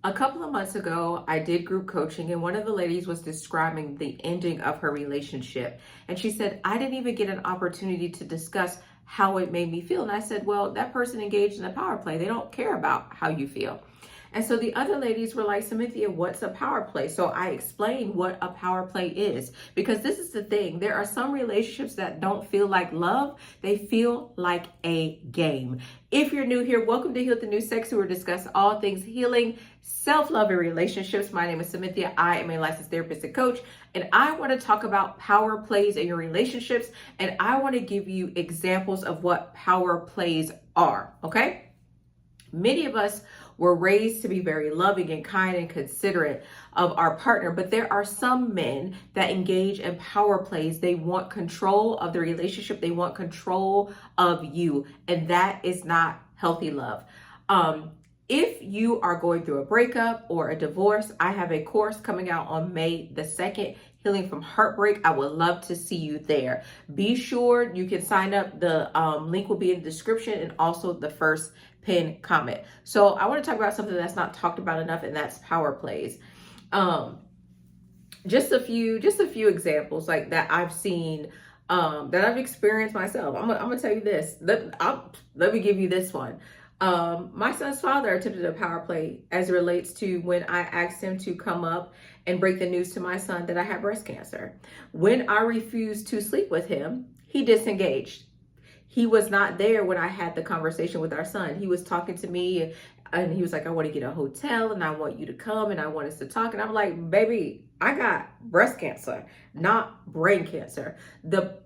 A couple of months ago, I did group coaching, and one of the ladies was describing the ending of her relationship. And she said, I didn't even get an opportunity to discuss how it made me feel. And I said, well, that person engaged in a power play. They don't care about how you feel. And so the other ladies were like, Cynthia, what's a power play? So I explained what a power play is, because this is the thing. There are some relationships that don't feel like love. They feel like a game. If you're new here, welcome to Heal the New Sex, where we discuss all things healing, self-love, and relationships. My name is Cynthia. I am a licensed therapist and coach, and I want to talk about power plays in your relationships, and I want to give you examples of what power plays are, okay? Many of us were raised to be very loving and kind and considerate of our partner, but there are some men that engage in power plays. They want control of the relationship. They want control of you, and that is not healthy love. If you are going through a breakup or a divorce, I have a course coming out on May the 2nd, Healing from Heartbreak. I would love to see you there. Be sure you can sign up. The link will be in the description and also the first pin comment. So I want to talk about something that's not talked about enough, and that's power plays. Just a few examples like that I've seen, that I've experienced myself. I'm gonna tell you this. Let me give you this one. My son's father attempted a power play as it relates to when I asked him to come up and break the news to my son that I had breast cancer. When I refused to sleep with him, he disengaged. He was not there when I had the conversation with our son. He was talking to me and he was like, I want to get a hotel and I want you to come and I want us to talk. And I'm like, baby, I got breast cancer, not brain cancer. The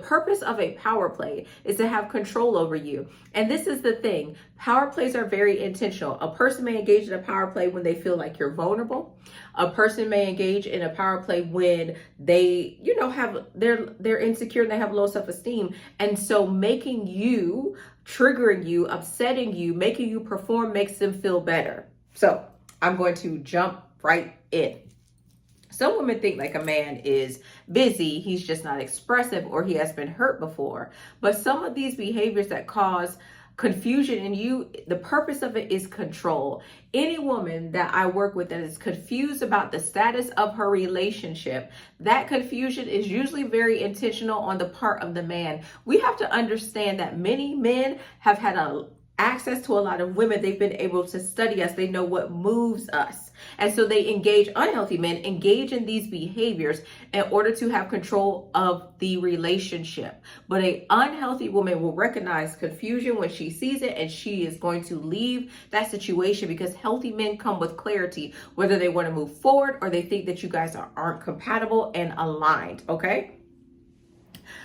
purpose of a power play is to have control over you. And this is the thing. Power plays are very intentional. A person may engage in a power play when they feel like you're vulnerable. A person may engage in a power play when they, they're insecure and they have low self-esteem. And so making you, triggering you, upsetting you, making you perform makes them feel better. So I'm going to jump right in. Some women think like a man is busy, he's just not expressive, or he has been hurt before. But some of these behaviors that cause confusion in you, the purpose of it is control. Any woman that I work with that is confused about the status of her relationship, that confusion is usually very intentional on the part of the man. We have to understand that many men have had access to a lot of women. They've been able to study us. They know what moves us. And so they engage, unhealthy men engage in these behaviors in order to have control of the relationship. But an unhealthy woman will recognize confusion when she sees it, and she is going to leave that situation, because healthy men come with clarity, whether they want to move forward or they think that you guys aren't compatible and aligned. Okay.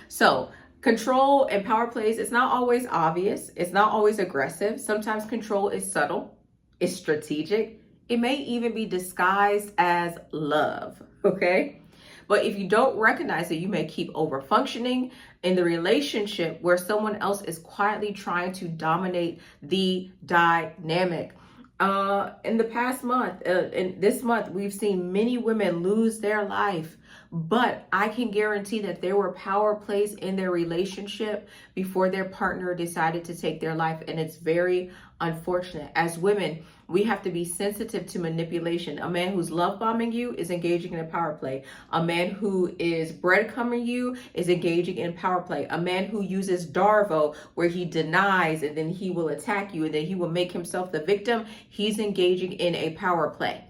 So control and power plays, it's not always obvious. It's not always aggressive. Sometimes control is subtle. It's strategic. It may even be disguised as love, okay? But if you don't recognize it, you may keep over functioning in the relationship where someone else is quietly trying to dominate the dynamic. In the past month, in this month, we've seen many women lose their life, but I can guarantee that there were power plays in their relationship before their partner decided to take their life. And it's very unfortunate. As women, we have to be sensitive to manipulation. A man who's love bombing you is engaging in a power play. A man who is breadcrumbing you is engaging in power play. A man who uses Darvo, where he denies and then he will attack you and then he will make himself the victim, he's engaging in a power play.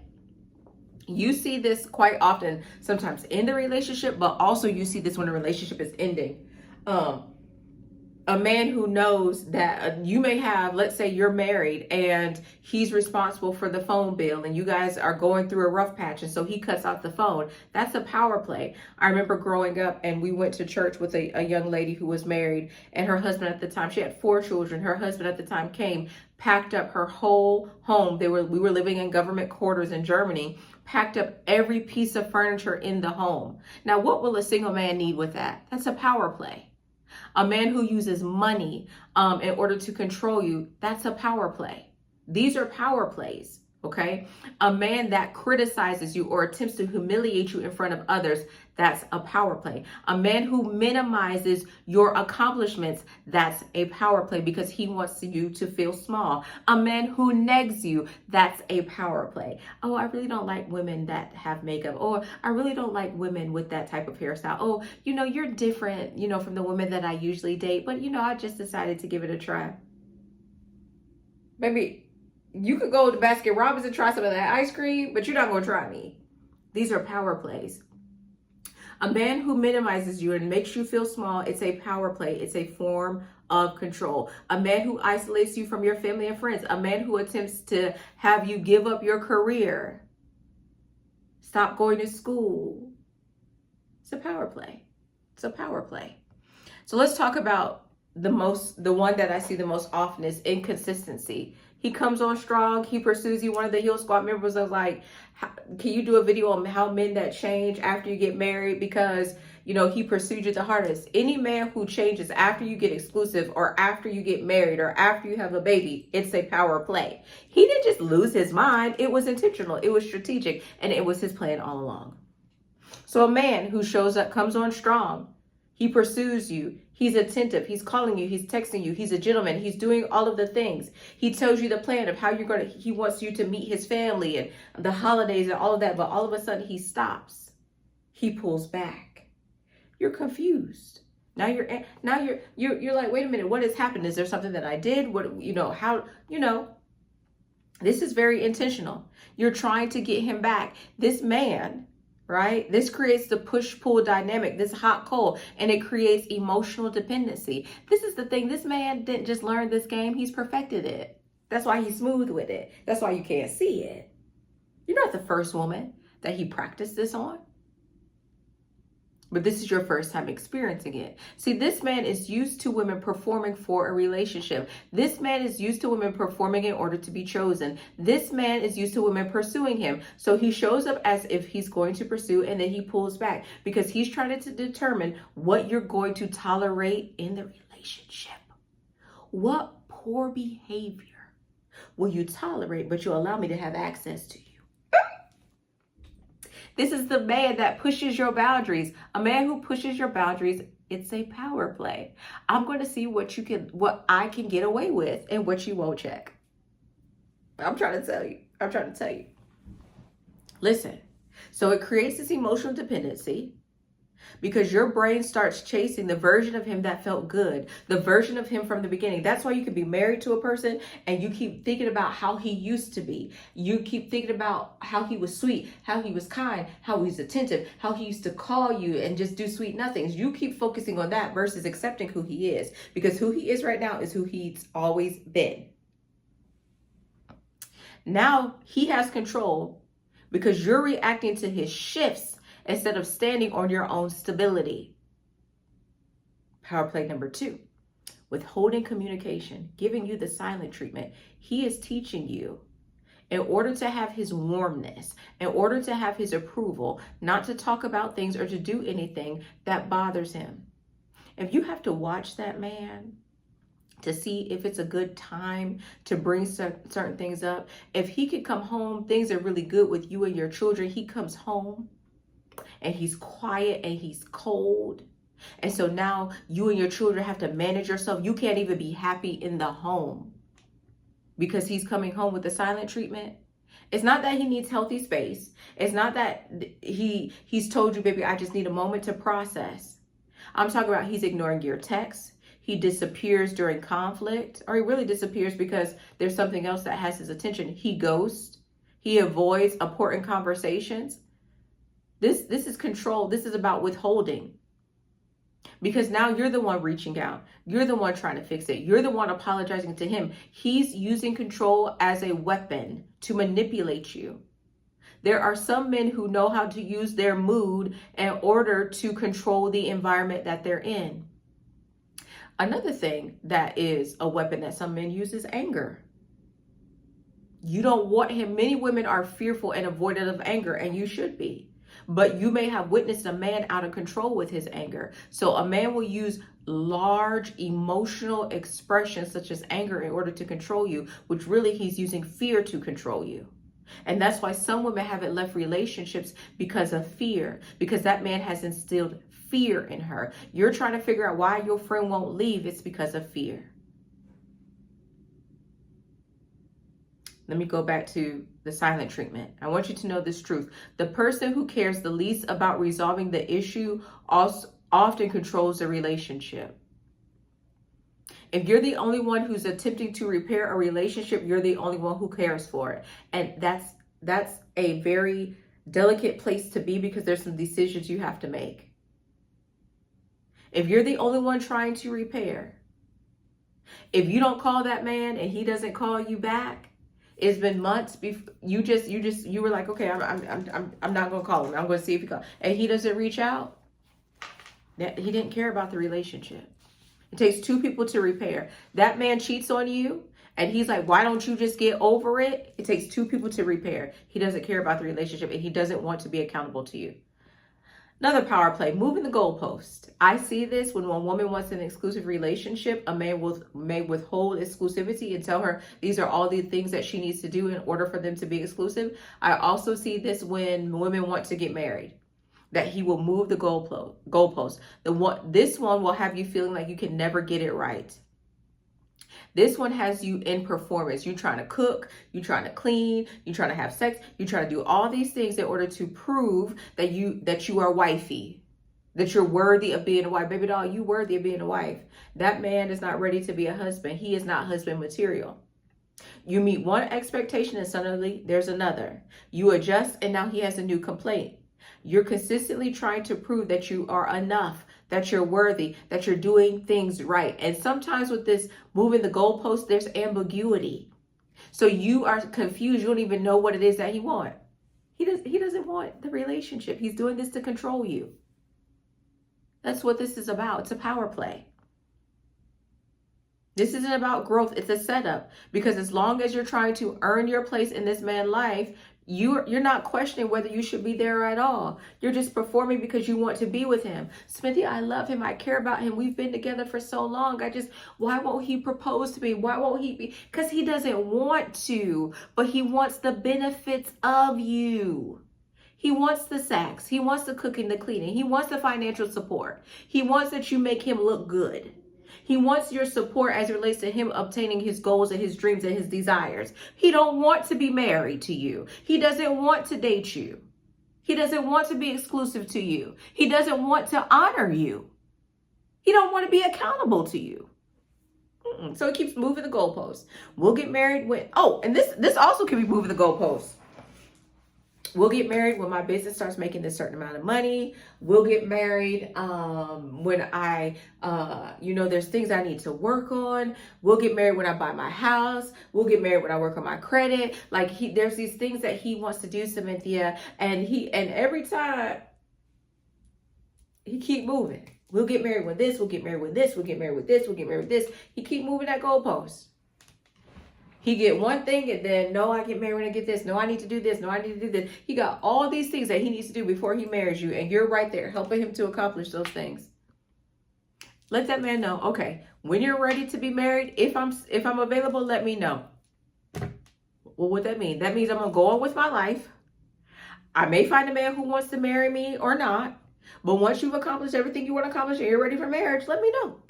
You see this quite often, sometimes in the relationship, but also you see this when a relationship is ending. A man who knows that you may have, let's say you're married and he's responsible for the phone bill and you guys are going through a rough patch, and so he cuts off the phone. That's a power play. I remember growing up and we went to church with a young lady who was married, and her husband at the time, she had 4 children. Her husband at the time came, packed up her whole home. We were living in government quarters in Germany, packed up every piece of furniture in the home. Now, what will a single man need with that? That's a power play. A man who uses money in order to control you, that's a power play. These are power plays. Okay. A man that criticizes you or attempts to humiliate you in front of others, that's a power play. A man who minimizes your accomplishments, that's a power play because he wants you to feel small. A man who negs you, that's a power play. Oh, I really don't like women that have makeup. Or I really don't like women with that type of hairstyle. Oh, you're different, from the women that I usually date, but I just decided to give it a try. Maybe you could go to Baskin Robbins and try some of that ice cream, but you're not going to try me. These are power plays. A man who minimizes you and makes you feel small, it's a power play. It's a form of control. A man who isolates you from your family and friends. A man who attempts to have you give up your career. Stop going to school. It's a power play. It's a power play. So let's talk about the one that I see the most often is inconsistency. He comes on strong. He pursues you. One of the Heal Squad members was like, can you do a video on how men that change after you get married? Because, he pursued you the hardest. Any man who changes after you get exclusive or after you get married or after you have a baby, it's a power play. He didn't just lose his mind. It was intentional. It was strategic. And it was his plan all along. So a man who shows up, comes on strong. He pursues you. He's attentive. He's calling you. He's texting you. He's a gentleman. He's doing all of the things. He tells you the plan of how he wants you to meet his family and the holidays and all of that. But all of a sudden he stops. He pulls back. You're confused. Now you're like, wait a minute, what has happened? Is there something that I did? This is very intentional. You're trying to get him back. This man, right? This creates the push-pull dynamic, this hot coal, and it creates emotional dependency. This is the thing. This man didn't just learn this game. He's perfected it. That's why he's smooth with it. That's why you can't see it. You're not the first woman that he practiced this on. But this is your first time experiencing it. See, this man is used to women performing for a relationship. This man is used to women performing in order to be chosen. This man is used to women pursuing him. So he shows up as if he's going to pursue and then he pulls back because he's trying to determine what you're going to tolerate in the relationship. What poor behavior will you tolerate, but you allow me to have access to you? This is the man that pushes your boundaries. A man who pushes your boundaries, it's a power play. I'm going to see what I can get away with and what you won't check. I'm trying to tell you. Listen. So it creates this emotional dependency because your brain starts chasing the version of him that felt good, the version of him from the beginning. That's why you could be married to a person and you keep thinking about how he used to be. You keep thinking about how he was sweet, how he was kind, how he was attentive, how he used to call you and just do sweet nothings. You keep focusing on that versus accepting who he is, because who he is right now is who he's always been. Now he has control because you're reacting to his shifts instead of standing on your own stability. Power play number 2, withholding communication, giving you the silent treatment. He is teaching you in order to have his warmness, in order to have his approval, not to talk about things or to do anything that bothers him. If you have to watch that man to see if it's a good time to bring certain things up, if he could come home, things are really good with you and your children, he comes home and he's quiet and he's cold. And so now you and your children have to manage yourself. You can't even be happy in the home because he's coming home with the silent treatment. It's not that he needs healthy space. It's not that he's told you, baby, I just need a moment to process. I'm talking about he's ignoring your texts. He disappears during conflict, or he really disappears because there's something else that has his attention. He ghosts. He avoids important conversations. This is control. This is about withholding. Because now you're the one reaching out. You're the one trying to fix it. You're the one apologizing to him. He's using control as a weapon to manipulate you. There are some men who know how to use their mood in order to control the environment that they're in. Another thing that is a weapon that some men use is anger. You don't want him. Many women are fearful and avoidant of anger, and you should be. But you may have witnessed a man out of control with his anger. So a man will use large emotional expressions such as anger in order to control you, which really he's using fear to control you. And that's why some women haven't left relationships because of fear, because that man has instilled fear in her. You're trying to figure out why your friend won't leave. It's because of fear. Let me go back to the silent treatment. I want you to know this truth. The person who cares the least about resolving the issue also often controls the relationship. If you're the only one who's attempting to repair a relationship, you're the only one who cares for it. And that's a very delicate place to be, because there's some decisions you have to make. If you're the only one trying to repair, if you don't call that man and he doesn't call you back, it's been months before you were like, okay, I'm not gonna call him. I'm gonna see if he calls, and he doesn't reach out. That he didn't care about the relationship. It takes two people to repair. That man cheats on you and he's like, why don't you just get over it? It takes two people to repair. He doesn't care about the relationship and he doesn't want to be accountable to you. Another power play, moving the goalpost. I see this when one woman wants an exclusive relationship, a man may withhold exclusivity and tell her these are all the things that she needs to do in order for them to be exclusive. I also see this when women want to get married, that he will move the goalpost. This one will have you feeling like you can never get it right. This one has you in performance. You trying to cook, you trying to clean, you trying to have sex, you trying to do all these things in order to prove that you are wifey, that you're worthy of being a wife. Baby doll, you worthy of being a wife. That man is not ready to be a husband. He is not husband material. You meet one expectation and suddenly there's another. You adjust and now he has a new complaint. You're consistently trying to prove that you are enough, that you're worthy, that you're doing things right. And sometimes with this moving the goalpost, there's ambiguity. So you are confused. You don't even know what it is that he wants. He doesn't want the relationship. He's doing this to control you. That's what this is about. It's a power play. This isn't about growth. It's a setup. Because as long as you're trying to earn your place in this man's life, you're not questioning whether you should be there at all. You're just performing because you want to be with him. Smithy, I love him. I care about him. We've been together for so long. Why won't he propose to me? Why won't he be? Because he doesn't want to, but he wants the benefits of you. He wants the sex. He wants the cooking, the cleaning. He wants the financial support. He wants that you make him look good. He wants your support as it relates to him obtaining his goals and his dreams and his desires. He don't want to be married to you. He doesn't want to date you. He doesn't want to be exclusive to you. He doesn't want to honor you. He don't want to be accountable to you. So it keeps moving the goalposts. We'll get married when, and this also can be moving the goalposts. We'll get married when my business starts making this certain amount of money. We'll get married when there's things I need to work on. We'll get married when I buy my house. We'll get married when I work on my credit. There's these things that he wants to do, Cynthia, and every time he keep moving. We'll get married with this. We'll get married with this. We'll get married with this. We'll get married with this. He keep moving that goalpost. He get one thing and then, no, I get married when I get this. No, I need to do this. No, I need to do this. He got all these things that he needs to do before he marries you. And you're right there helping him to accomplish those things. Let that man know, okay, when you're ready to be married, if I'm available, let me know. Well, what that mean? That means I'm going to go on with my life. I may find a man who wants to marry me or not. But once you've accomplished everything you want to accomplish and you're ready for marriage, let me know.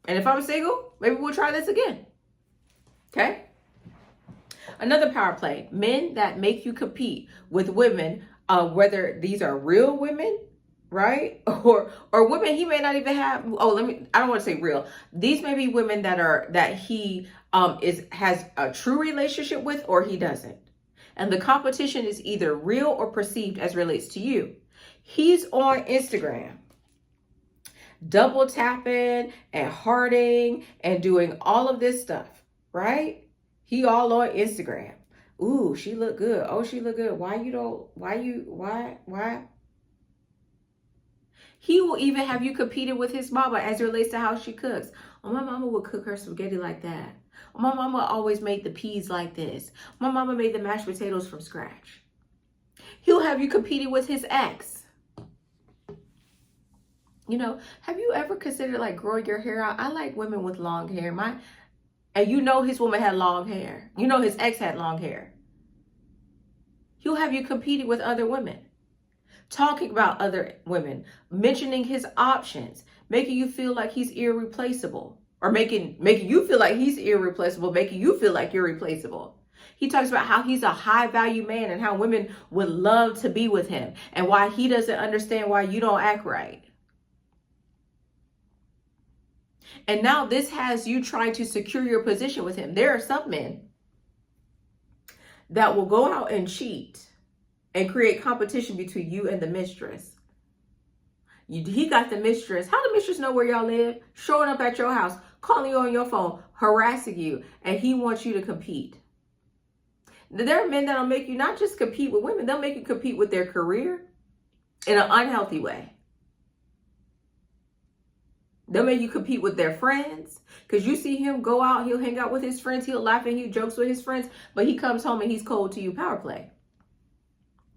And if I'm single, maybe we'll try this again. Okay? Another power play, men that make you compete with women, whether these are real women, right? Or women he may not even have. I don't want to say real. These may be women that he has a true relationship with, or he doesn't. And the competition is either real or perceived as relates to you. He's on Instagram, double tapping and hearting and doing all of this stuff, right? He all on Instagram. Ooh, she look good. Oh, she look good. Why? He will even have you competing with his mama as it relates to how she cooks. Oh, my mama would cook her spaghetti like that. Oh, my mama always made the peas like this. My mama made the mashed potatoes from scratch. He'll have you competing with his ex. Have you ever considered growing your hair out? I like women with long hair. And his woman had long hair. His ex had long hair. He'll have you competing with other women, talking about other women, mentioning his options, making you feel like he's irreplaceable, or making you feel like he's irreplaceable, making you feel like you're replaceable. He talks about how he's a high value man and how women would love to be with him and why he doesn't understand why you don't act right. And now this has you trying to secure your position with him. There are some men that will go out and cheat and create competition between you and the mistress. He got the mistress. How the mistress know where y'all live? Showing up at your house, calling you on your phone, harassing you, and he wants you to compete. There are men that'll make you not just compete with women, they'll make you compete with their career in an unhealthy way. They'll make you compete with their friends, because you see him go out, he'll hang out with his friends, he'll laugh and he jokes with his friends, but he comes home and he's cold to you. Power play.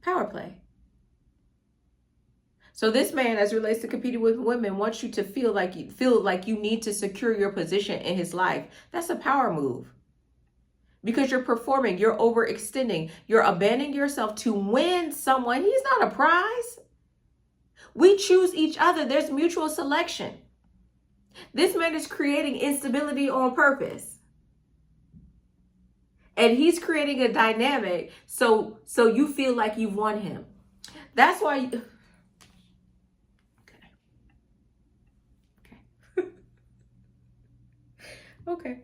Power play. So this man, as it relates to competing with women, wants you to feel like you need to secure your position in his life. That's a power move. Because you're performing, you're overextending, you're abandoning yourself to win someone. He's not a prize. We choose each other. There's mutual selection. This man is creating instability on purpose. And he's creating a dynamic so you feel like you've won him. That's why you... Okay.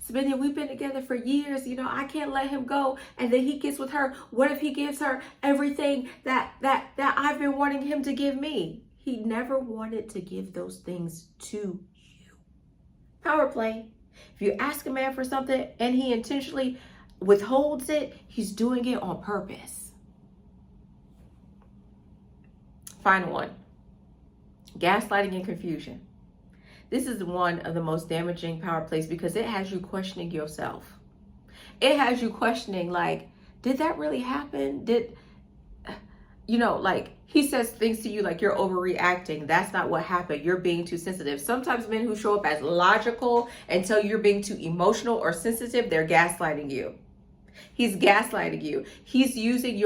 So then we've been together for years, I can't let him go. And then he gets with her. What if he gives her everything that I've been wanting him to give me? He never wanted to give those things to you. Power play. If you ask a man for something and he intentionally withholds it, he's doing it on purpose. Final one. Gaslighting and confusion. This is one of the most damaging power plays because it has you questioning yourself. It has you questioning, like, did that really happen? He says things to you like you're overreacting. That's not what happened. You're being too sensitive. Sometimes men who show up as logical and tell you you're being too emotional or sensitive, they're gaslighting you. He's gaslighting you. He's using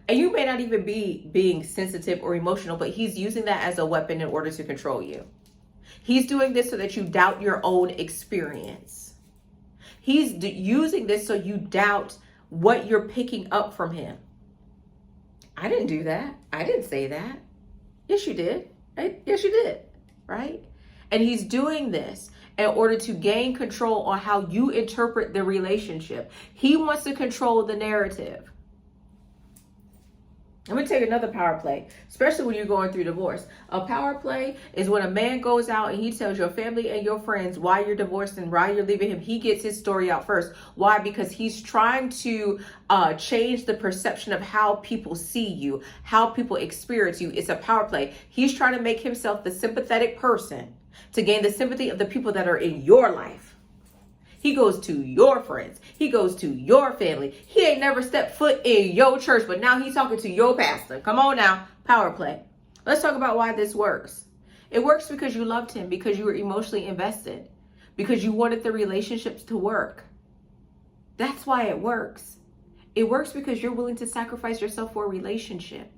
and you may not even be being sensitive or emotional, but he's using that as a weapon in order to control you. He's doing this so that you doubt your own experience. He's using this so you doubt what you're picking up from him. I didn't do that. I didn't say that. Yes, you did. Yes, you did. Right? And he's doing this in order to gain control on how you interpret the relationship. He wants to control the narrative. I'm going to take another power play, especially when you're going through divorce. A power play is when a man goes out and he tells your family and your friends why you're divorced and why you're leaving him. He gets his story out first. Why? Because he's trying to change the perception of how people see you, how people experience you. It's a power play. He's trying to make himself the sympathetic person to gain the sympathy of the people that are in your life. He goes to your friends. He goes to your family. He ain't never stepped foot in your church, but now he's talking to your pastor. Come on now. Power play. Let's talk about why this works. It works because you loved him, because you were emotionally invested, because you wanted the relationships to work. That's why it works. It works because you're willing to sacrifice yourself for a relationship.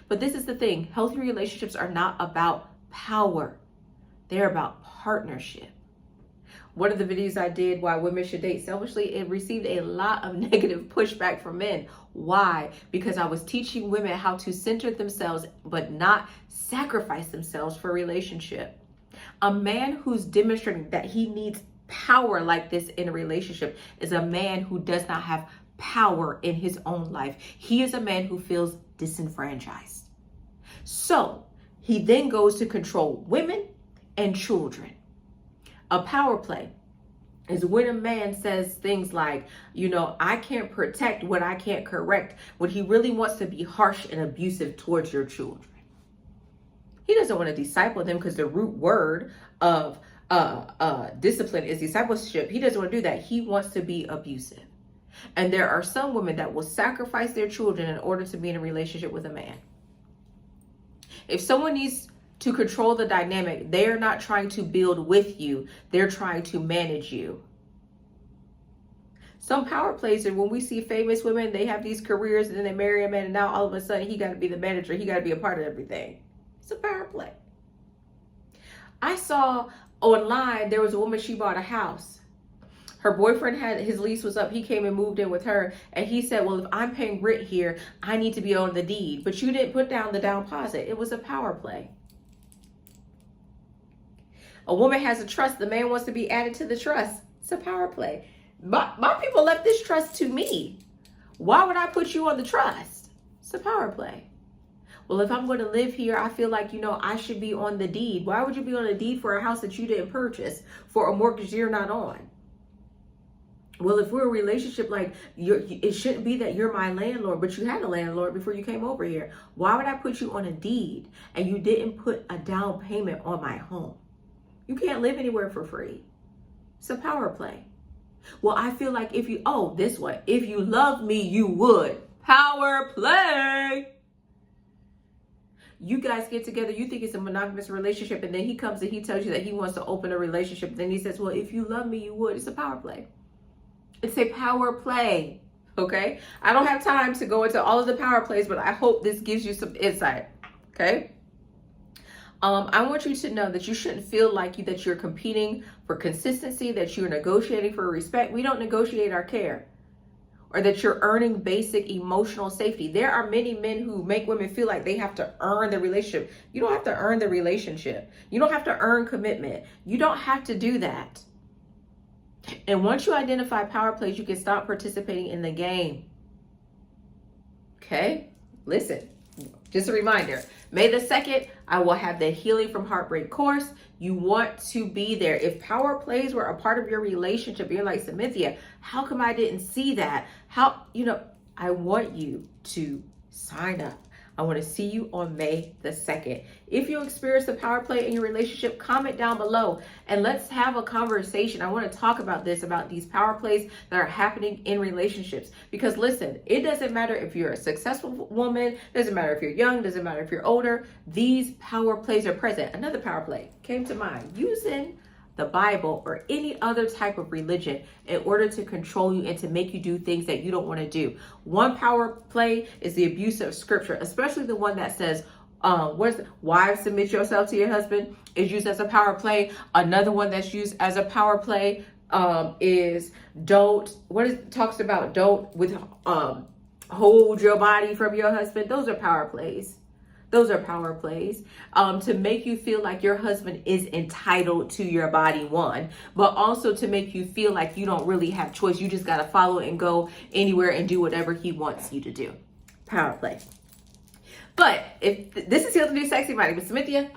But this is the thing. Healthy relationships are not about power. They're about partnership. One of the videos I did, Why Women Should Date Selfishly, it received a lot of negative pushback from men. Why? Because I was teaching women how to center themselves but not sacrifice themselves for a relationship. A man who's demonstrating that he needs power like this in a relationship is a man who does not have power in his own life. He is a man who feels disenfranchised. So he then goes to control women and children. A power play is when a man says things like, I can't protect what I can't correct, when he really wants to be harsh and abusive towards your children. He doesn't want to disciple them because the root word of discipline is discipleship. He doesn't want to do that. He wants to be abusive. And there are some women that will sacrifice their children in order to be in a relationship with a man. If someone needs to control the dynamic, they are not trying to build with you. They're trying to manage you. Some power plays are when we see famous women, they have these careers and then they marry a man and now all of a sudden he got to be the manager. He got to be a part of everything. It's a power play. I saw online, there was a woman, she bought a house. Her boyfriend had, his lease was up. He came and moved in with her. And he said, well, if I'm paying rent here, I need to be on the deed. But you didn't put down the down deposit. It was a power play. A woman has a trust. The man wants to be added to the trust. It's a power play. My people left this trust to me. Why would I put you on the trust? It's a power play. Well, if I'm going to live here, I feel like, I should be on the deed. Why would you be on a deed for a house that you didn't purchase, for a mortgage you're not on? Well, if we're in a relationship, like it shouldn't be that you're my landlord, but you had a landlord before you came over here. Why would I put you on a deed and you didn't put a down payment on my home? You can't live anywhere for free. It's a power play. Well, I feel like if you love me, you would. Power play. You guys get together, you think it's a monogamous relationship, and then he comes and he tells you that he wants to open a relationship. Then he says, well, if you love me, you would. It's a power play. It's a power play. Okay? I don't have time to go into all of the power plays, but I hope this gives you some insight. Okay? I want you to know that you shouldn't feel like that you're competing for consistency, that you're negotiating for respect. We don't negotiate our care. Or that you're earning basic emotional safety. There are many men who make women feel like they have to earn the relationship. You don't have to earn the relationship. You don't have to earn commitment. You don't have to do that. And once you identify power plays, you can stop participating in the game. Okay? Listen, just a reminder. May the 2nd, I will have the Healing from Heartbreak course. You want to be there. If power plays were a part of your relationship, you're like, Cynthia, how come I didn't see that? I want you to sign up. I want to see you on May the 2nd. If you experience a power play in your relationship, comment down below and let's have a conversation. I want to talk about these power plays that are happening in relationships. Because listen, it doesn't matter if you're a successful woman, doesn't matter if you're young, doesn't matter if you're older, these power plays are present. Another power play came to mind, using the Bible or any other type of religion in order to control you and to make you do things that you don't want to do. One power play is the abuse of scripture, especially the one that says, wives, submit yourself to your husband, is used as a power play. Another one that's used as a power play is don't hold your body from your husband. Those are power plays. Those are power plays to make you feel like your husband is entitled to your body, one, but also to make you feel like you don't really have choice. You just got to follow and go anywhere and do whatever he wants you to do. Power play. But if this is Heal the New Sexy, my name is Cynthia.